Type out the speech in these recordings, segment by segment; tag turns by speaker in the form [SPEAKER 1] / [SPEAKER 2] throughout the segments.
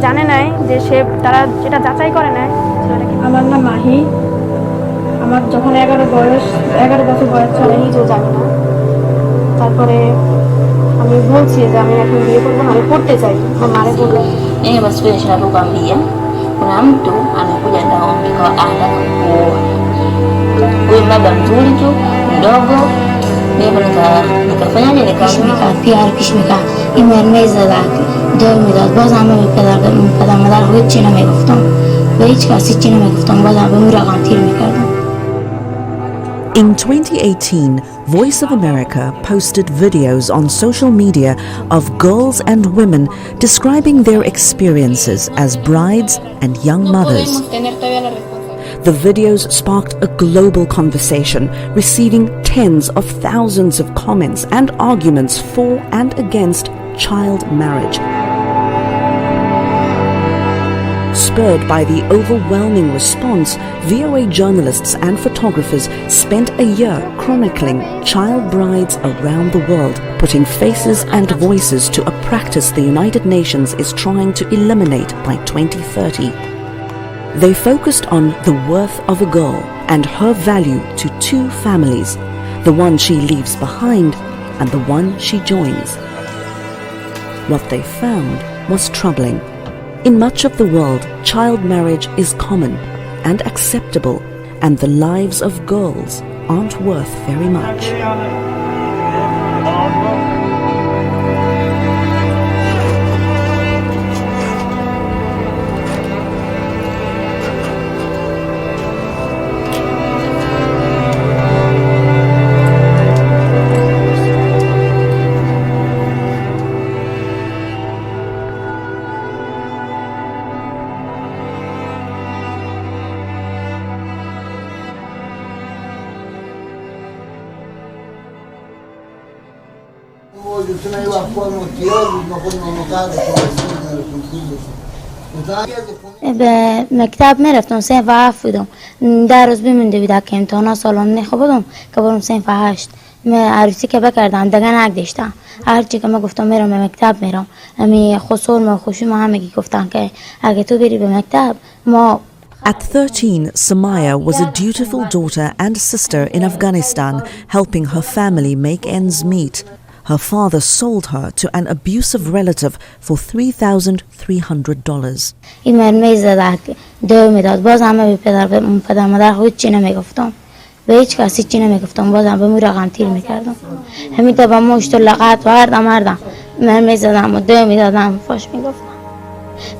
[SPEAKER 1] জানে নাই যে তারা যেটা যাচাই করে নাই।
[SPEAKER 2] আমার নাম মাহি, আমার যখন 11 বছর বয়স ছিল নিজেও জানি না। তারপরে আমি বলছি যে আমি এখন বিয়ে করবো না, আমি পড়তে চাই। আমার মারে বললো
[SPEAKER 3] bas ko siya lugang biya. Kunam tu ano ko yan daw ko ada ko. Ko mabang zuri tu dogo. May bangka nikafanya ni
[SPEAKER 4] kishmika piyar kishmika imar mezada dor midad baz ama kadar madar hoyt china meguftam ve hiç kasi china meguftam baz ama muragam tir mikardam.
[SPEAKER 5] In 2018, Voice of America posted videos on social media of girls and women describing their experiences as brides and young mothers. The videos sparked a global conversation, receiving tens of thousands of comments and arguments for and against child marriage. Spurred by the overwhelming response, VOA journalists and photographers spent a year chronicling child brides around the world, putting faces and voices to a practice the United Nations is trying to eliminate by 2030. They focused on the worth of a girl and her value to two families, the one she leaves behind and the one she joins. What they found was troubling. In much of the world, child marriage is common and acceptable, and the lives of girls aren't worth very much.
[SPEAKER 4] به مکتب میرفتم صنف 7 بودم، در روز بمونده بود که امتحانا سالم نخوابم که برم صنف 8. من عروسی که بکردم دیگه نگذاشتم. هرچی که من گفتم میرم به مکتب میرم. امی خسور ما خوشی ما همگی گفتن که اگه تو بری به مکتب ما.
[SPEAKER 5] At 13, Samaya was a dutiful daughter and sister in Afghanistan, helping her family make ends meet. Her father sold her to an abusive relative for $3,300.
[SPEAKER 4] این مرمی زد دو میداد باز همه به پدر مادر خود چی نمیگفتم به هیچ کسی چی نمیگفتم باز هم به مو رقم تیر میکردم همین تا با مشت و لغت و هردم مرمی زدم و دو میدادم فاش میگفتم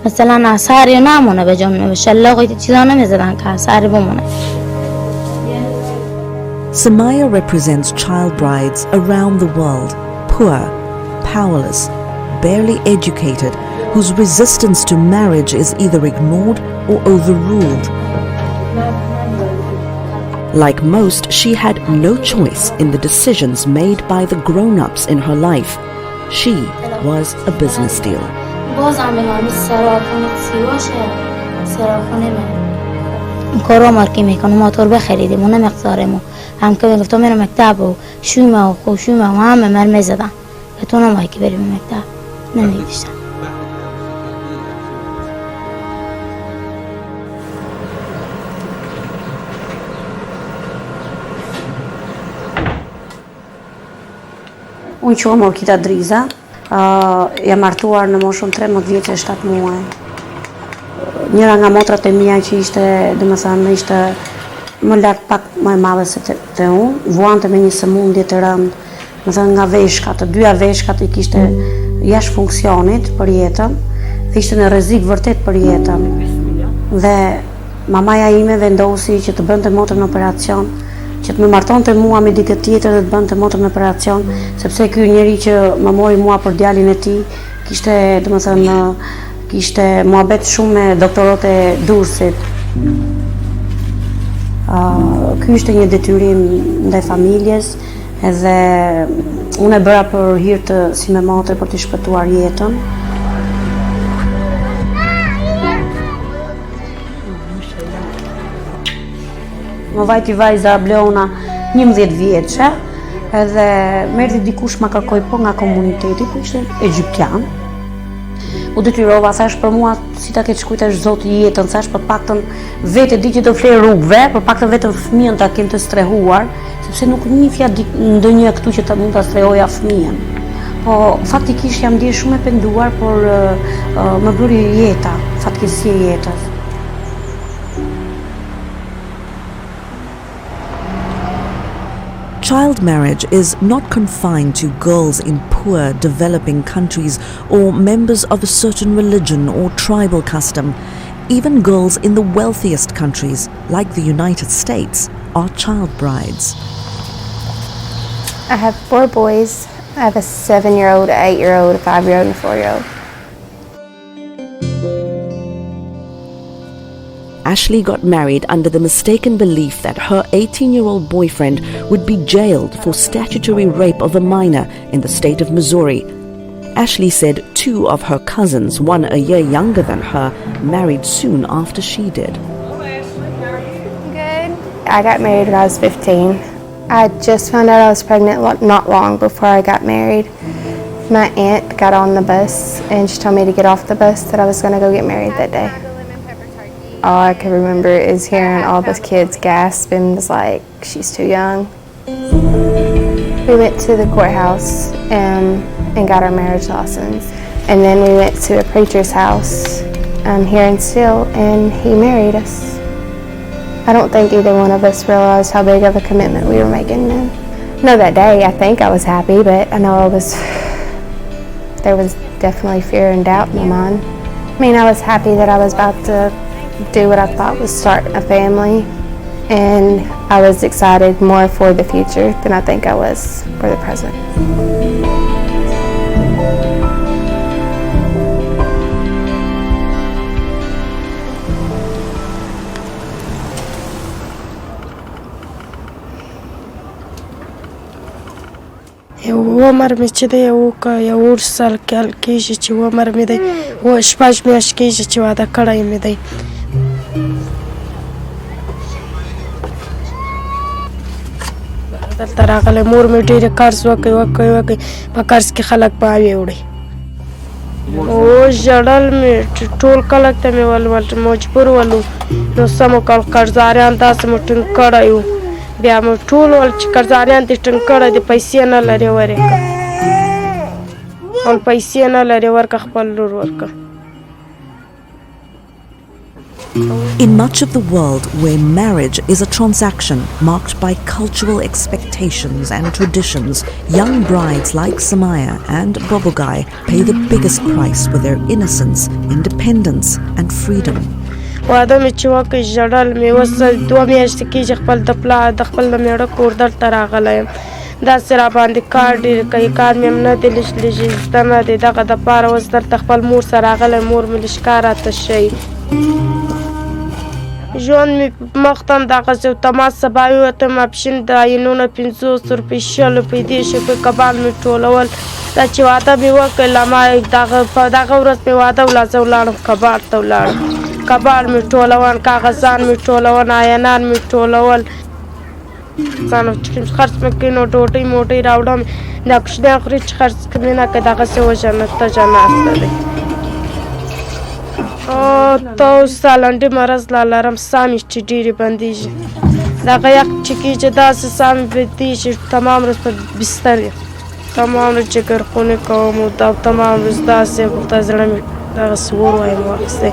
[SPEAKER 4] مثلا اثری نمونه به جان شلاقی چیزا نمیزدن که اثری بمونه.
[SPEAKER 5] Samaya represents child brides around the world, poor, powerless, barely educated, whose resistance to marriage is either ignored or overruled. Like most, she had no choice in the decisions made by the grown-ups in her life. She was a business deal.
[SPEAKER 4] کارا مارکی میکنم موتور بخریدیم و نمیگذاریم هم که میگفتم میرم مکتب و شومه و خوشومه و همه مرمی زدن که تو نمایی که بریم مکتب نمیگذاشتن.
[SPEAKER 6] Unë quhem Orkita Driza, jam martuar në moshën 13 vjeçë e 7 muaj. Njëra nga motrat e mia që ishte, domethënë ishte më lart pak më e madhe se te unë, vuante me një sëmundje të rëndë, domethënë nga veshkat, të dyja veshkat I kishte jashtë funksionit për jetën dhe ishte në rrezik vërtet për jetën. Dhe mamaja ime vendosi që të bënte motrën operacion, që të më martonte mua me dikë tjetër dhe të bënte motrën operacion, sepse ky njeri që më mori mua për djalin e tij kishte, domethënë, kishte muhabet shumë me doktorët e Durrësit. Ky ishte një detyrim ndaj familjes, edhe unë e bëra për hir të si me motre për të shpëtuar jetën. Më vajti vajza Bleona 11 vjeçe, edhe merdi dikush ma kërkoi po nga komuniteti, po ishte egjiptian. U detyrova, thash, për mua si ta ketë shkujtash Zoti jetën, thash, për paktën vetë di që të flej rrugëve, për paktën vetëm fëmijën ta kem të strehuar, sepse nuk njihja ndonjë këtu që ta mund ta strehoja fëmijën. Po faktikisht jam ndier shumë e penduar, por më bëri jeta, fatkeqësia e jetës.
[SPEAKER 5] Child marriage is not confined to girls in poor, developing countries or members of a certain religion or tribal custom. Even girls in the wealthiest countries, like the United States, are child brides.
[SPEAKER 7] I have 4 boys. I have a 7-year-old, an 8-year-old, a 5-year-old, and a 4-year-old.
[SPEAKER 5] Ashley got married under the mistaken belief that her 18-year-old boyfriend would be jailed for statutory rape of a minor in the state of Missouri. Ashley said 2 of her cousins, one a year younger than her, married soon after she did.
[SPEAKER 7] Good. I got married when I was 15. I just found out I was pregnant not long before I got married. My aunt got on the bus and she told me to get off the bus, that I was going to go get married that day. All I can remember is hearing all the kids gasp and was like, she's too young. We went to the courthouse and got our marriage license. And then we went to a preacher's house here in Steele, and he married us. I don't think either one of us realized how big of a commitment we were making then. No, that day I think I was happy, but I know there was definitely fear and doubt in my mind. I mean, I was happy that I was about to do what I thought was start a family, and I was excited more for the future than I think I was for the present.
[SPEAKER 8] عمر مې چې دی یو سال کېږي چې عمر مې دی 6 میاشتې کېږي چې واده کړی مې دی. دلته راغلی مور مې ډېرې قرض وکړي په قرض کې خلک پاوې وړي. ژړل مې ټول خلک ته مې ول مجبور ولو نو څه مو کړل قرضداریان داسې مو ټینګ کړی و بیا مو ټول ول چې قرضداریان دې ټینګ کړی د پیسې نه لرې ورکړه ول پیسې نه لرې ورکړه خپل لور ورکړه.
[SPEAKER 5] In much of the world where marriage is a transaction marked by cultural expectations and traditions, young brides like Samaya and Bobogai pay the biggest price with their innocence, independence and freedom.
[SPEAKER 8] واده مې چې وکړ ژړل مې اوس 2 میاشتې کېږي خپل د خپل د میړه کور دلته راغلی یم داسې راباندې کار ډېر کوي کار مې هم نه دی لږ زده نه دی دغه دپاره اوس دلته خپل مور سره راغلی مور مې لږ کار راته ښیي ژوند مې مخته هم دغسې و تماس سبا ووتم اپشین د عینونه 500 روپۍ 100 روپۍ 10 روپۍ کبان مې ټولول دا چې واده مې وکړ لا په دغه ورځ مې واده ولا زه ولاړم کباړ ته ولاړم کباړ مې ټولول کاغذان مې ټولول عینان مې ټولول خرڅ مې کړي نو ډوډۍ موټۍ راوړم دا کوچنی خوري چې خرڅ کړي نه که دغسې وژنه تجه ناسته دی ته اوس سالنډي مرض لا لرم ساه مې چې ډېرې بندېږي دغه یخ چې کېږي داسې ساه مې بندېږي تمام ورځ په بستر یم تمام ورځ جګرخونې کوم او تمام ورځ داسې ورته زړه مې دغسې اور وایم واخیستی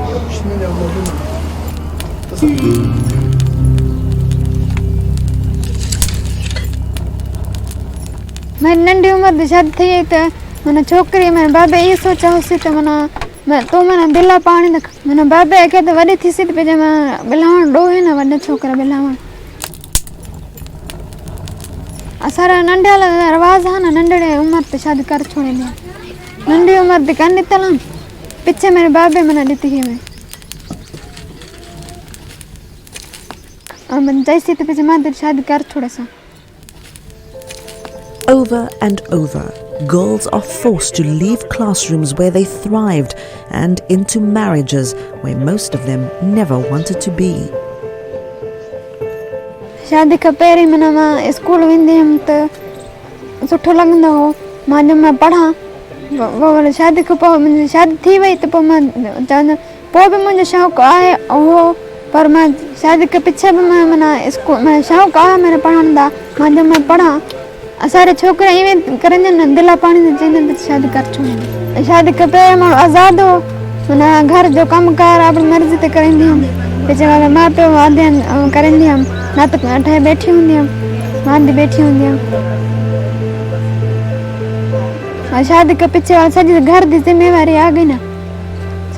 [SPEAKER 9] मारी नंढी उम्र में शादी थी तो मैंने छोकरी मैंने बाबा ये सोचा उसी तो मैंने मैं तो मैंने दिला पानी तक मैंने बाबे के तो वडी थी सीट पे जब मैं बिलावन डो है ना वड्डा छोकरा बिलावन असर नंढे रवाज है ना नंढड़े उम्र ते शादी कर छोड़े दिया नंढी उम्र ते कर नितला पीछे मेरे बाबे मैंने दी थी मैं और मैं जैसे ते पीछे मां शादी कर छोड़े सा
[SPEAKER 5] Over and over, girls are forced to leave classrooms where they thrived and into marriages where most of them never wanted to be.
[SPEAKER 9] शादी का पहले मैंने मां स्कूल वेंदी हम तो सुठो लगंदो हो मां जब मैं पढ़ा वो शादी को पो मुझे शादी थी वई तो पो मैं जान पो भी मुझे शौक आए हो पर मैं शादी के पीछे भी मैं स्कूल मैं शौक आया मेरे पढ़ने दा मां जब मैं पढ़ा सारे छोकरे इवें करेंगे ना दिला पानी से जैसे शादी कर छोड़े शादी के पहले मैं आज़ाद हो मैंने घर जो काम कार अपनी मर्जी से करेंगे हम पीछे वाले माँ पे वादे करेंगे हम ना तो अठे बैठी होंगी हम माँ भी बैठी होंगी हम और शादी के पीछे वाले सजी घर की जिम्मेवारी आ गई ना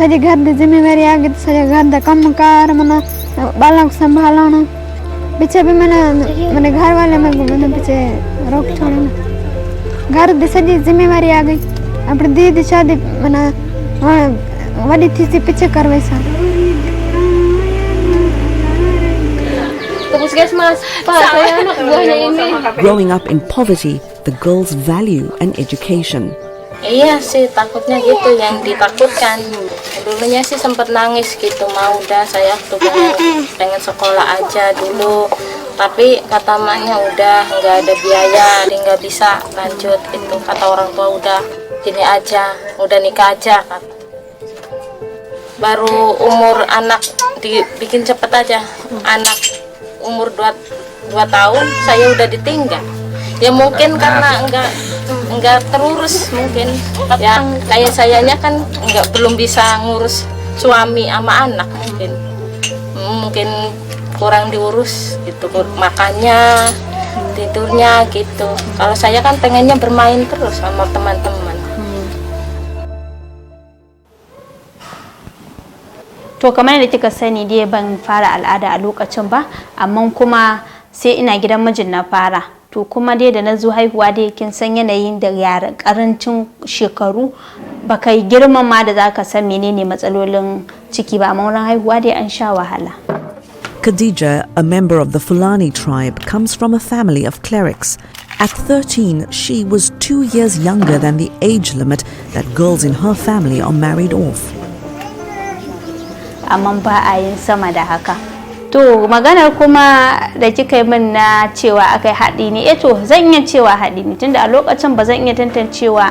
[SPEAKER 9] सजी घर की जिम्मेवारी आ गई तो सजा घर का काम कार मना बालों को संभालना पीछे भी मैंने घर वाले मैंने पीछे रोक छोड़े ना घर की सजी जिम्मेवारी आ गई अपनी दीदी शादी मैंने वडी थी सी पीछे करवे सा
[SPEAKER 5] Growing up in poverty, the girls value an education.
[SPEAKER 3] Iya sih, takutnya gitu yang ditakutkan. Dulunya sih sempat nangis gitu, mau udah saya tuh pengen sekolah aja dulu. Tapi kata maknya udah nggak ada biaya, jadi nggak bisa lanjut itu. Kata orang tua udah gini aja, udah nikah aja. Baru umur anak dibikin cepet aja, anak umur 2 tahun saya udah ditinggal. Ya mungkin karena enggak terurus mungkin. Ya kayak sayanya kan belum bisa ngurus suami sama anak mungkin. Mungkin kurang diurus gitu, makannya, tidurnya gitu. Kalau saya kan pengennya bermain terus sama teman-teman.
[SPEAKER 10] To kamar da kika sani dai ban fara al'ada a lokacin ba, amma kuma sai ina gidan mijin na fara. To kuma dai da na zo haihuwa dai kin san yanayin da yara karancin shekaru baka yi girman ma da zaka san menene matsalolin ciki ba, amma wurin haihuwa dai an sha wahala.
[SPEAKER 5] Khadija, a member of the Fulani tribe, comes from a family of clerics. At 13, she was 2 years younger than the age limit that girls in her family are married off.
[SPEAKER 10] Amma ba a yin sama da haka. To maganar kuma da kika yi min na cewa akai haɗi ne, to zan iya cewa haɗi ne tunda a lokacin ba zan iya tantancewa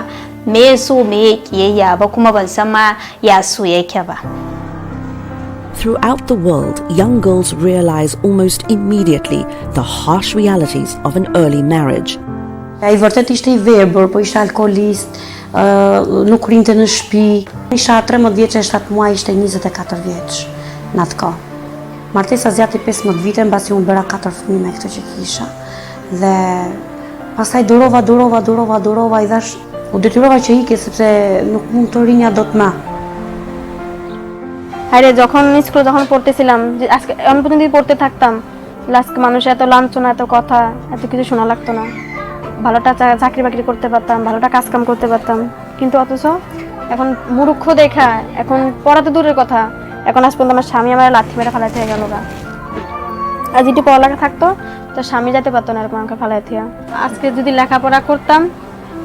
[SPEAKER 10] me so me kiyayya ba kuma ban san ma ya so yake ba.
[SPEAKER 5] Throughout the world, young girls realize almost immediately the harsh realities of an early marriage.
[SPEAKER 6] Ai vërtet ishte I verbër, po ishte alkoolist, nuk rinte në shtëpi. Isha 13 vjeç e 7 muaj, ishte 24 vjeç në atë kohë. Martesa zjati 15 vite, mbasi unë bëra 4 fëmijë me këtë që kisha. Dhe pastaj durova I thash, u detyrova që ike sepse nuk mund të rinja dot më.
[SPEAKER 2] আরে যখন স্কুলে যখন পড়তেছিলাম যে আজকে আমি প্রতিদিন পড়তে থাকতাম আজকে মানুষ এত লাঞ্ছনা এত কথা এত কিছু শোনা লাগতো না ভালোটা চাকরি বাকরি করতে পারতাম ভালোটা কাজ কাম করতে পারতাম কিন্তু অথচ এখন মূর্খ দেখা এখন পড়াতে দূরের কথা এখন আজ পর্যন্ত আমার স্বামী আমার লাথি মেরে ফেলাতে হয়ে গেল গা আজ যদি পড়ালেখা থাকতো তো স্বামী যেতে পারতো না এরকম আমাকে ফেলাতে আজকে যদি লেখাপড়া করতাম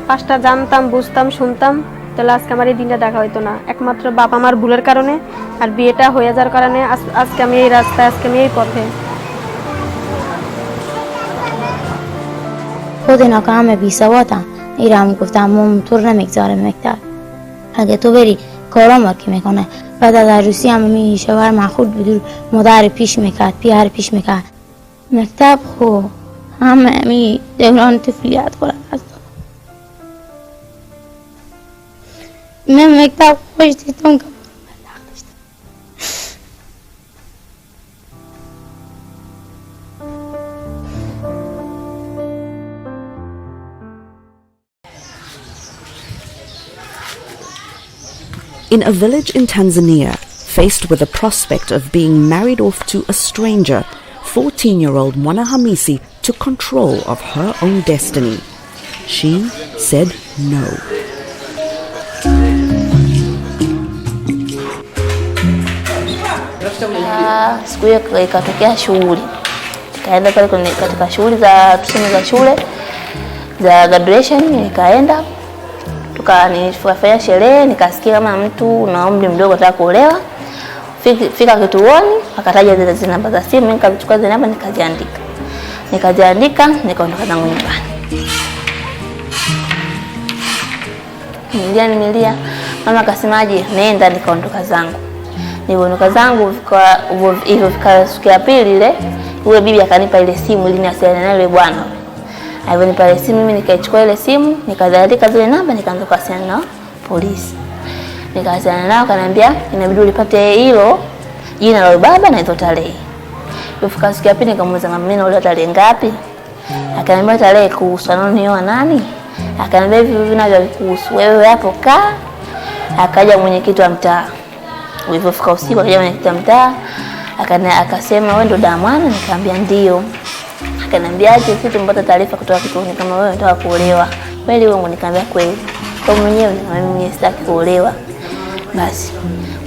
[SPEAKER 2] পাঁচটা জানতাম বুঝতাম শুনতাম তাহলে আজকে আমার এই দিনটা দেখা হইতো না একমাত্র বাবা মার ভুলের কারণে আর বিয়েটা হয়ে যাওয়ার কারণে আজকে আমি এই রাস্তায় আজকে আমি এই পথে
[SPEAKER 4] خودی ناکام بی سواتا ایرام گفتم مم تو نمیگذاره مکتب اگه تو بری کارام که میکنه بعد از عروسی هم می شوهر مخود بدور مادر پیش میکرد پیار پیش میکرد مکتب خو همه می دوران طفولیت خورد هست من مکتب خوش دیدم که
[SPEAKER 5] In a village in Tanzania, faced with the prospect of being married off to a stranger, 14-year-old Mwana Hamisi took control of her own destiny. She said no.
[SPEAKER 10] Siku hiyo ikatokea shughuli, nikaenda pale katika shughuli za tuseme za shule za graduation, nikaenda tukafanya sherehe, nikasikia kama mtu na umri mdogo anataka kuolewa. Fika kituoni akataja zile namba za simu, nikachukua zile namba nikaziandika nikaondoka zangu nyumbani. Nilia mama akasemaje nenda, nikaondoka zangu. Niliondoka zangu hivyo siku ya pili ile yule bibi akanipa ile simu ili niwasiliane na yule bwana. Aliponipa ile simu mimi nikaichukua ile simu, nikaziandika zile namba, nikaanza kuwasiliana na polisi. Nikawasiliana nao, akaniambia inabidi ulipate hilo jina la baba na hizo tarehe. Ilifika siku ya pili nikamuuliza mimi na ule tarehe ngapi? Akaniambia tarehe kuhusu ananioa nani? Akaniambia hivi vinavyo kuhusu wewe hapo kaa. Akaja mwenyekiti wa mtaa. Ulipofika usiku akaja mwenyekiti wa mtaa, akasema wewe ndo Damwana? Nikamwambia ndio. Akaniambia aje sisi tumepata taarifa kutoka kituoni kama wewe unataka kuolewa. Kweli wewe? Nikamwambia kweli. Kwa mwenyewe mimi sitaki kuolewa. Basi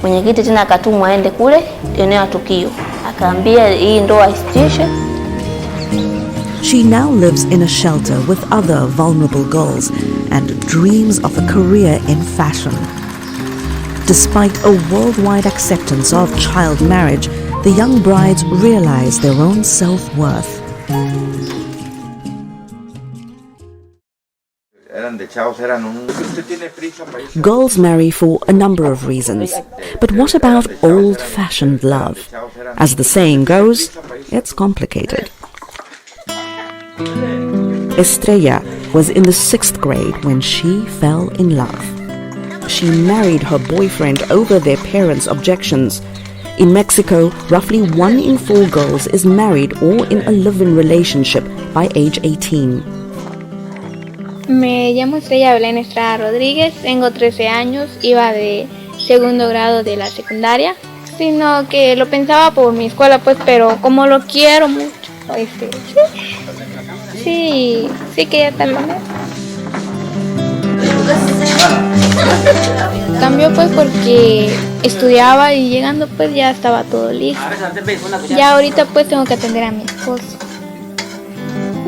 [SPEAKER 10] mwenyekiti tena akatumwa aende kule eneo la tukio, akaambia hii ndoa isitishe.
[SPEAKER 5] She now lives in a shelter with other vulnerable girls and dreams of a career in fashion. Despite a worldwide acceptance of child marriage, the young brides realize their own self-worth. Girls marry for a number of reasons, but what about old-fashioned love? As the saying goes, it's complicated. Estrella was in the 6th grade when she fell in love. She married her boyfriend over their parents' objections. In Mexico, roughly 1 in 4 girls is married or in a live-in relationship by age 18.
[SPEAKER 9] Me llamo Estrella Belén Estrada Rodríguez, tengo 13 años, iba de segundo grado de la secundaria, sino que lo pensaba por mi escuela, pues, pero como lo quiero mucho, sí quería estar con él. Cambió pues porque estudiaba y llegando pues ya estaba todo listo. Ya ahorita pues tengo que atender a mi esposo.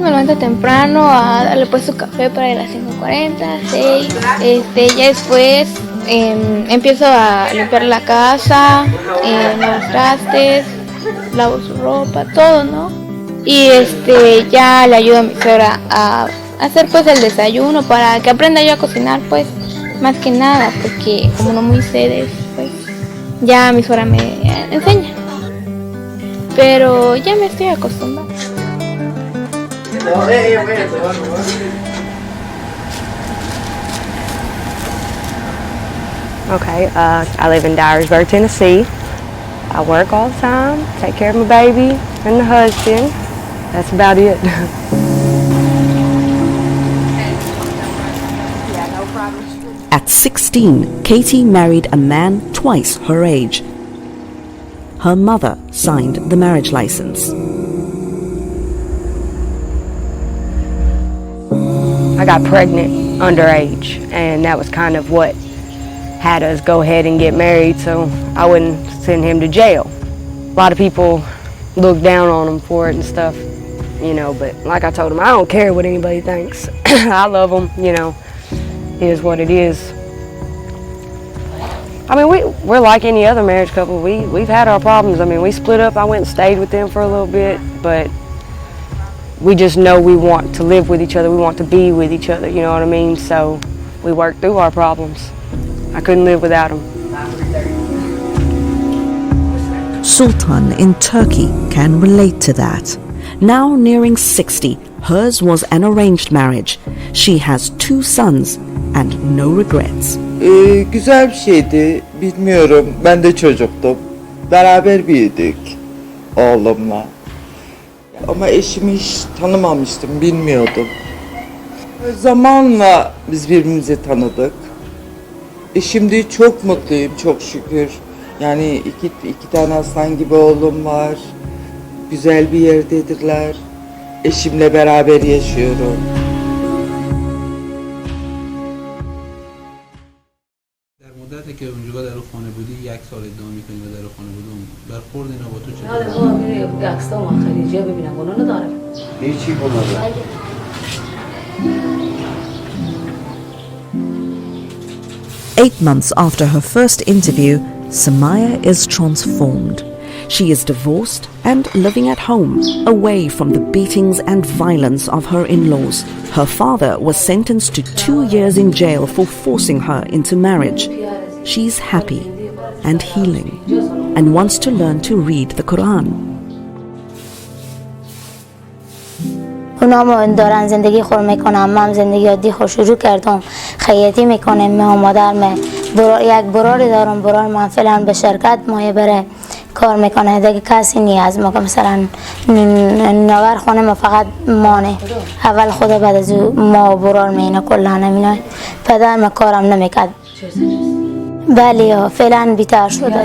[SPEAKER 9] Me levanto temprano a darle pues su café para las 5:40, 6. Ya después empiezo a limpiar la casa, lavo los trastes, lavo su ropa, todo, ¿no? Y ya le ayudo a mi suegra a hacer pues el desayuno para que aprenda yo a cocinar, pues, más que nada, porque como no muy sé, pues, ya mi suegra me enseña. Pero ya me estoy acostumbrando.
[SPEAKER 11] Okay, I live in Dyersburg, Tennessee. I work all the time, take care of my baby and the husband. That's about it.
[SPEAKER 5] At 16, Katie married a man twice her age. Her mother signed the marriage license.
[SPEAKER 11] I got pregnant underage, and that was kind of what had us go ahead and get married so I wouldn't send him to jail. A lot of people look down on him for it and stuff, you know, but like I told him, I don't care what anybody thinks. I love him, you know, it is what it is. I mean, we're like any other marriage couple. We've had our problems. I mean, we split up. I went and stayed with them for a little bit, but we just know we want to live with each other. We want to be with each other, you know what I mean? So we work through our problems. I couldn't live without him.
[SPEAKER 5] Sultan in Turkey can relate to that. Now nearing 60, hers was an arranged marriage. She has 2 sons and no regrets.
[SPEAKER 12] Güzel bir şeydi. Bilmiyorum. Ben de çocuktum. Beraber büyüdük oğlumla. Ama eşimi hiç tanımamıştım, bilmiyordum. Zamanla biz birbirimizi tanıdık. Şimdi çok mutluyum çok şükür. Yani iki tane aslan gibi oğlum var. Güzel bir yerdedirler. Eşimle beraber yaşıyorum.
[SPEAKER 13] در مدتی که اونجا در خانه بودی 1 سال ادعا می‌کنی و در خانه بودم برخورد اینا با تو چطور؟
[SPEAKER 14] عکس‌ها ما خریجه ببینم گناه نداره.
[SPEAKER 13] هیچی گناه
[SPEAKER 5] 8 months after her first interview, Samaya is transformed. She is divorced and living at home, away from the beatings and violence of her in-laws. Her father was sentenced to 2 years in jail for forcing her into marriage. She's happy and healing and wants to learn to read the Quran.
[SPEAKER 4] اونا دارن زندگی خور میکنم، من زندگی عادی خور شروع کردم، خیاطی میکنم. من و مادر یک براری دارم، برار من فعلا به شرکت مایه بره کار میکنه دیگه، کسی نیاز ما که مثلا نوار خونه ما فقط مانه اول خدا بعد از ما برار مینه کلا نمینه. پدر ما کارم نمیکرد. بله فعلا بیتر شده،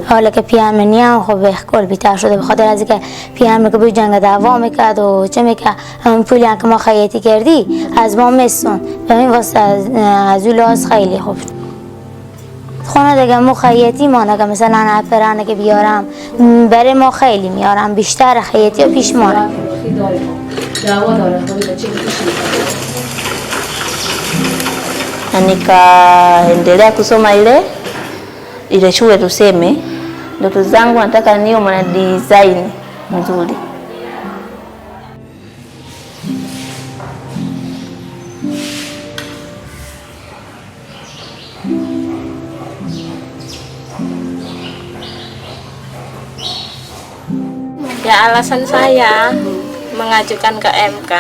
[SPEAKER 4] حالا که پیام نیا خب کل بیتر شده، بخاطر از اینکه پیام که به جنگ دعوا میکرد و چه میکرد، همین پولی که ما خیاطی کردی از ما میسون به این واسه از اون خیلی خوب. خونه دیگه ما خیاطی مانه که مثلا اپرانه که بیارم برای ما خیلی میارم، بیشتر خیاطی و پیش مانه.
[SPEAKER 10] na nikaendelea kusoma ile shule tuseme. Ndoto zangu nataka niwe mwana design mzuri.
[SPEAKER 3] Ya alasan saya mengajukan ke MK,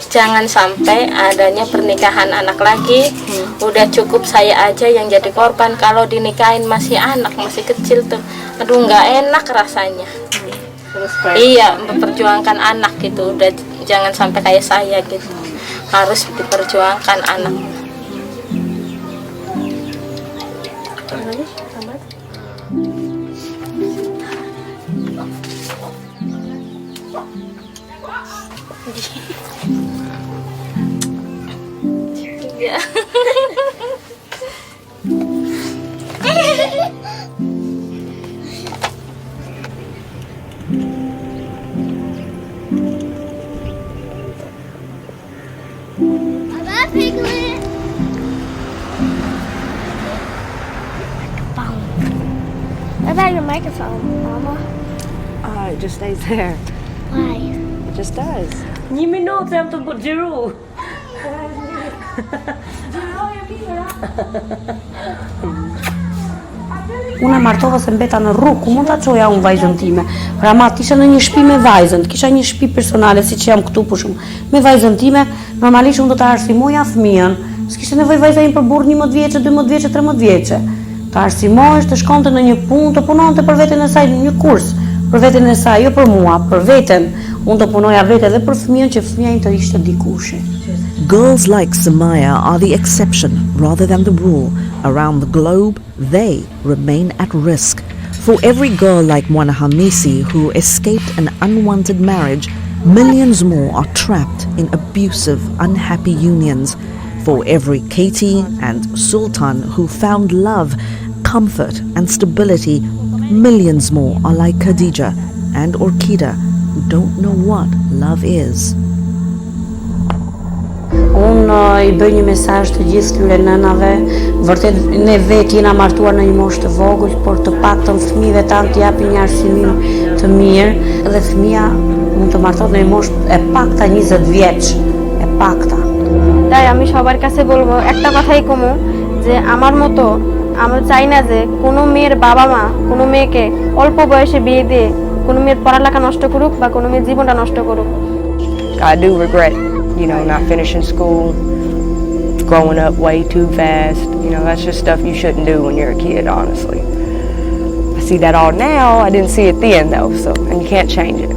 [SPEAKER 3] jangan sampai adanya pernikahan anak lagi. Udah cukup saya aja yang jadi korban, kalau dinikahin masih anak, masih kecil tuh, aduh nggak enak rasanya. Iya, memperjuangkan anak gitu, udah jangan sampai kayak saya gitu, harus diperjuangkan anak. Ya.
[SPEAKER 1] What about your microphone, Mama?
[SPEAKER 6] It just stays there.
[SPEAKER 1] Why?
[SPEAKER 6] It just does.
[SPEAKER 14] Nie minuty, mam to po dziru.
[SPEAKER 6] Una martova se mbeta në rrugë, ku mund ta çoja unë vajzën time. Pra ma tisha në një shtëpi me vajzën, kisha një shtëpi personale siç jam këtu për shkak. Me vajzën time, normalisht unë do ta arsimoja fëmijën. S'kishte nevojë vajza im për burr 11 vjeçë, 12 vjeçë, 13 vjeçë. Ta arsimohesh, të shkonte në një punë, të punonte për veten e saj në një kurs, për veten e saj, jo për mua, për veten. Unë do punoja vetë edhe për fëmijën që fëmia im të ishte dikushi.
[SPEAKER 5] Girls like Samaya are the exception rather than the rule. Around the globe, they remain at risk. For every girl like Mwana Hamisi who escaped an unwanted marriage, millions more are trapped in abusive, unhappy unions. For every Katie and Sultan who found love, comfort and stability, millions more are like Khadija and Orkida who don't know what love is.
[SPEAKER 6] Unë I bëj një mesazh të gjithë këtyre nënave, vërtet ne vetë jena martuar në një moshë të vogël, por të paktën fëmijëve tanë të japin një arsimim të mirë, dhe fëmia mund të martohet në një moshë e pakta 20 vjeç, e pakta.
[SPEAKER 2] তাই আমি সবার কাছে বলবো একটা কথাই কমু যে আমার মতো আমরা চাই না যে কোনো মেয়ের বাবা মা কোনো মেয়েকে অল্প বয়সে বিয়ে দিয়ে কোনো মেয়ের পড়ালেখা নষ্ট করুক বা কোনো মেয়ের জীবনটা নষ্ট করুক।
[SPEAKER 11] I do regret, not finishing school, growing up way too fast. That's just stuff you shouldn't do when you're a kid, honestly. I see that all now. I didn't see it then, though, and you can't change it.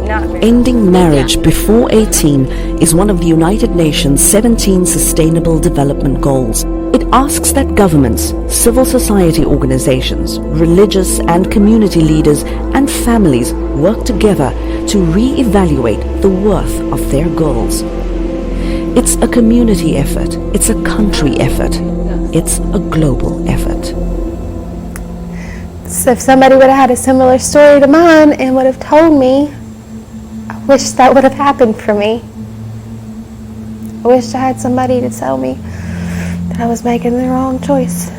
[SPEAKER 5] Ending marriage before 18 is one of the United Nations 17 Sustainable Development Goals. It asks that governments, civil society organizations, religious and community leaders and families work together to re-evaluate the worth of their goals. It's a community effort, it's a country effort, it's a global effort.
[SPEAKER 7] So if somebody would have had a similar story to mine and would have told me, I wish that would have happened for me. I wish I had somebody to tell me that I was making the wrong choice.